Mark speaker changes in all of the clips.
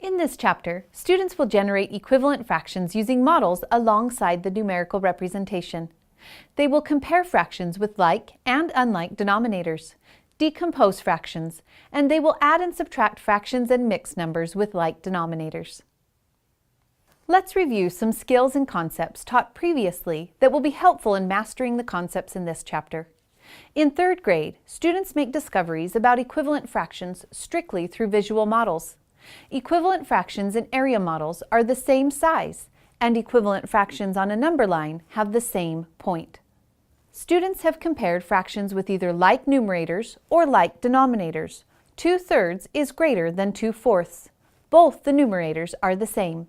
Speaker 1: In this chapter, students will generate equivalent fractions using models alongside the numerical representation. They will compare fractions with like and unlike denominators, decompose fractions, and they will add and subtract fractions and mixed numbers with like denominators. Let's review some skills and concepts taught previously that will be helpful in mastering the concepts in this chapter. In third grade, students make discoveries about equivalent fractions strictly through visual models. Equivalent fractions in area models are the same size, and equivalent fractions on a number line have the same point. Students have compared fractions with either like numerators or like denominators. 2/3 is greater than 2/4. Both the numerators are the same.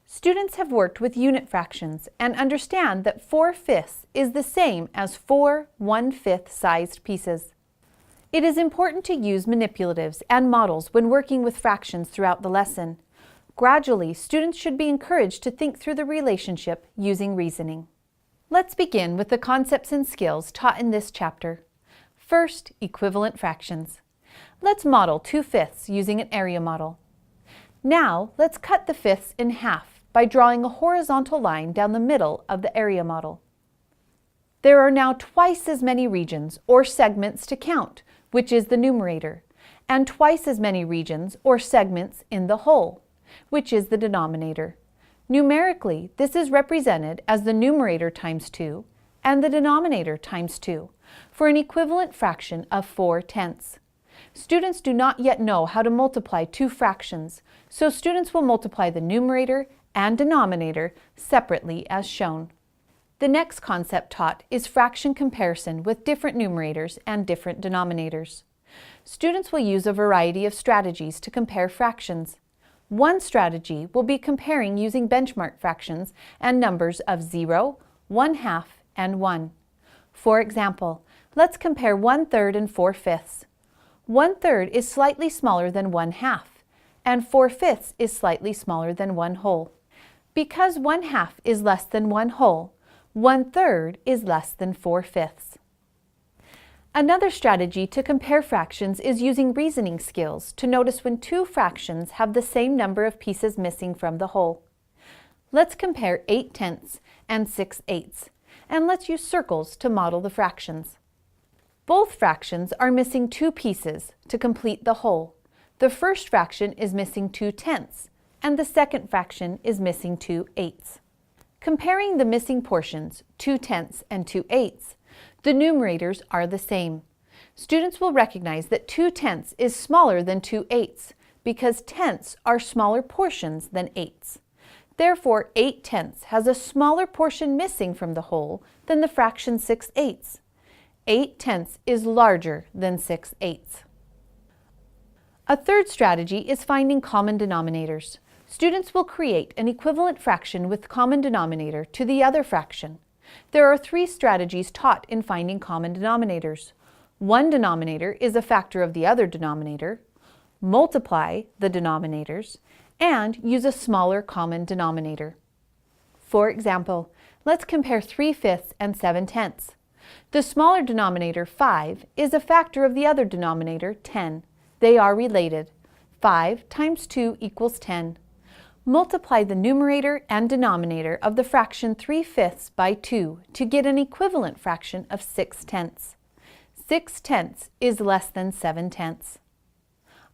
Speaker 1: Students have worked with unit fractions and understand that 4/5 is the same as 4 1/5 sized pieces. It is important to use manipulatives and models when working with fractions throughout the lesson. Gradually, students should be encouraged to think through the relationship using reasoning. Let's begin with the concepts and skills taught in this chapter. First, equivalent fractions. Let's model 2/5 using an area model. Now, let's cut the fifths in half by drawing a horizontal line down the middle of the area model. There are now twice as many regions or segments to count, which is the numerator, and twice as many regions or segments in the whole, which is the denominator. Numerically, this is represented as the numerator times 2 and the denominator times 2 for an equivalent fraction of 4/10. Students do not yet know how to multiply two fractions, so students will multiply the numerator and denominator separately as shown. The next concept taught is fraction comparison with different numerators and different denominators. Students will use a variety of strategies to compare fractions. One strategy will be comparing using benchmark fractions and numbers of 0, 1/2, and 1. For example, let's compare 1/3 and 4/5. 1/3 is slightly smaller than 1/2, and 4/5 is slightly smaller than 1/2. Because 1/2 is less than 1/2, 1/3 is less than 4/5. Another strategy to compare fractions is using reasoning skills to notice when two fractions have the same number of pieces missing from the whole. Let's compare 8/10 and 6/8, and let's use circles to model the fractions. Both fractions are missing two pieces to complete the whole. The first fraction is missing 2/10, and the second fraction is missing 2/8. Comparing the missing portions, 2/10 and 2/8, the numerators are the same. Students will recognize that 2/10 is smaller than 2/8 because tenths are smaller portions than eighths. Therefore, 8/10 has a smaller portion missing from the whole than the fraction 6/8. 8/10 is larger than 6/8. A third strategy is finding common denominators. Students will create an equivalent fraction with common denominator to the other fraction. There are three strategies taught in finding common denominators. One denominator is a factor of the other denominator, multiply the denominators, and use a smaller common denominator. For example, let's compare 3/5 and 7/10. The smaller denominator, 5, is a factor of the other denominator, 10. They are related. 5 times 2 equals 10. Multiply the numerator and denominator of the fraction 3/5 by 2 to get an equivalent fraction of 6/10. 6/10 is less than 7/10.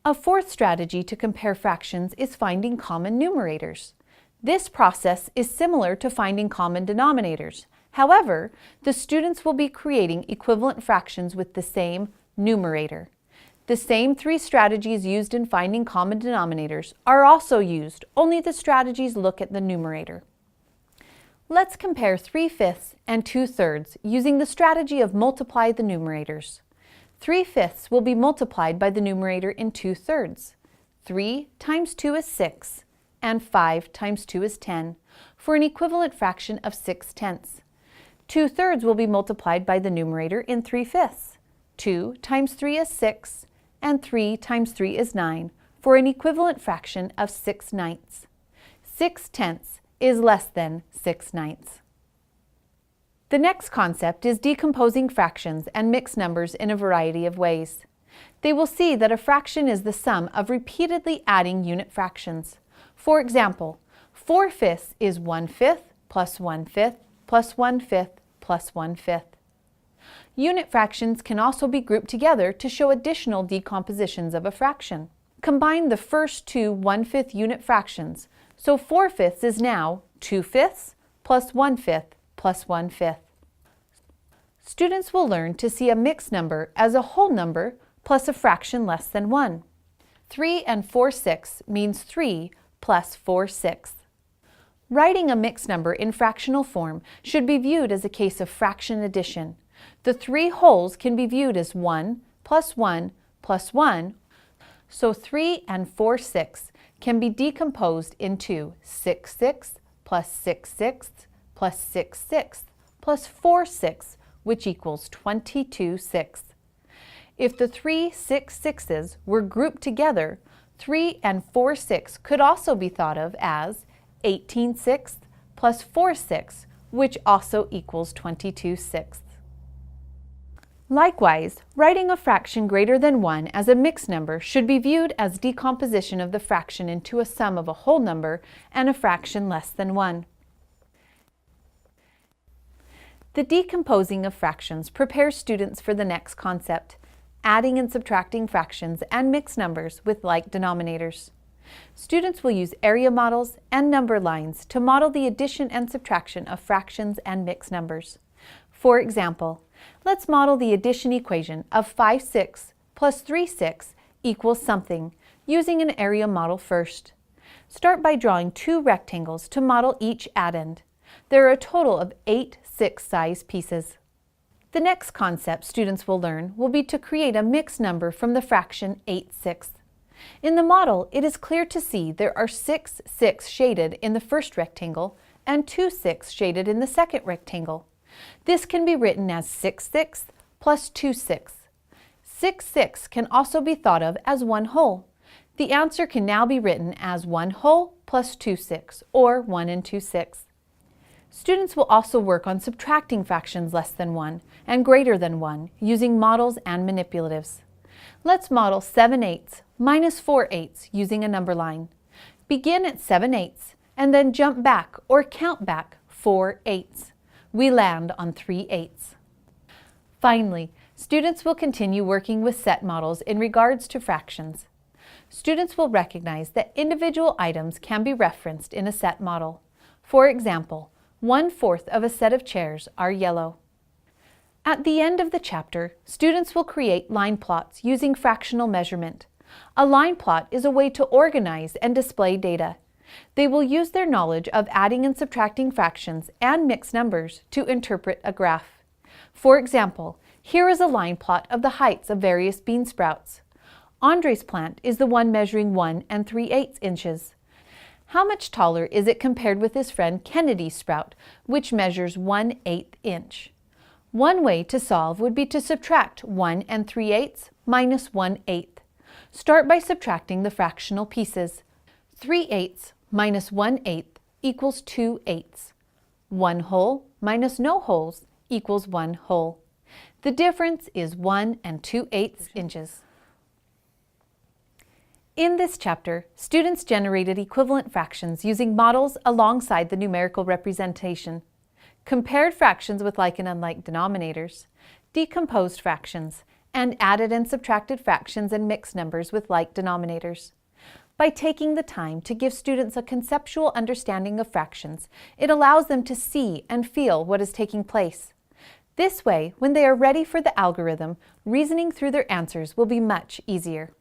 Speaker 1: A fourth strategy to compare fractions is finding common numerators. This process is similar to finding common denominators. However, the students will be creating equivalent fractions with the same numerator. The same three strategies used in finding common denominators are also used, only the strategies look at the numerator. Let's compare 3/5 and 2/3 using the strategy of multiply the numerators. 3/5 will be multiplied by the numerator in 2/3. 3 times 2 is 6, and 5 times 2 is 10, for an equivalent fraction of 6/10. 2/3 will be multiplied by the numerator in 3/5. 2 times 3 is 6, and 3 times 3 is 9, for an equivalent fraction of 6/9. 6/10 is less than 6/9. The next concept is decomposing fractions and mixed numbers in a variety of ways. They will see that a fraction is the sum of repeatedly adding unit fractions. For example, 4/5 is 1/5 plus 1/5 plus 1/5 plus 1/5. Unit fractions can also be grouped together to show additional decompositions of a fraction. Combine the first two 1/5 unit fractions, so 4/5 is now 2/5 plus 1/5 plus 1/5. Students will learn to see a mixed number as a whole number plus a fraction less than 1. 3 and 4/6 means 3 plus 4/6. Writing a mixed number in fractional form should be viewed as a case of fraction addition. The three wholes can be viewed as 1 plus 1 plus 1, so 3 and 4/6 can be decomposed into 6/6 plus 6/6 plus 6/6 plus 4/6, which equals 22/6. If the three 6/6s were grouped together, 3 and 4/6 could also be thought of as 18/6 plus 4/6, which also equals 22/6. Likewise, writing a fraction greater than 1 as a mixed number should be viewed as decomposition of the fraction into a sum of a whole number and a fraction less than 1. The decomposing of fractions prepares students for the next concept, adding and subtracting fractions and mixed numbers with like denominators. Students will use area models and number lines to model the addition and subtraction of fractions and mixed numbers. For example, let's model the addition equation of 5/6 plus 3/6 equals something using an area model first. Start by drawing two rectangles to model each addend. There are a total of 8 6-size pieces. The next concept students will learn will be to create a mixed number from the fraction 8/6. In the model, it is clear to see there are 6 6 shaded in the first rectangle and 2 6 shaded in the second rectangle. This can be written as 6/6 plus 2/6. 6/6 can also be thought of as one whole. The answer can now be written as 1 whole plus 2/6, or 1 and 2/6. Students will also work on subtracting fractions less than 1 and greater than 1 using models and manipulatives. Let's model 7/8 minus 4/8 using a number line. Begin at 7/8 and then jump back or count back 4/8. We land on 3/8. Finally, students will continue working with set models in regards to fractions. Students will recognize that individual items can be referenced in a set model. For example, 1/4 of a set of chairs are yellow. At the end of the chapter, students will create line plots using fractional measurement. A line plot is a way to organize and display data. They will use their knowledge of adding and subtracting fractions and mixed numbers to interpret a graph. For example, here is a line plot of the heights of various bean sprouts. Andre's plant is the one measuring 1 3/8 inches. How much taller is it compared with his friend Kennedy's sprout, which measures 1/8 inch? One way to solve would be to subtract 1 3/8 minus 1/8. Start by subtracting the fractional pieces. 3/8 minus 1/8 equals 2/8. 1 whole minus no wholes equals 1 whole. The difference is 1 2/8 inches. In this chapter, students generated equivalent fractions using models alongside the numerical representation, compared fractions with like and unlike denominators, decomposed fractions, and added and subtracted fractions and mixed numbers with like denominators. By taking the time to give students a conceptual understanding of fractions, it allows them to see and feel what is taking place. This way, when they are ready for the algorithm, reasoning through their answers will be much easier.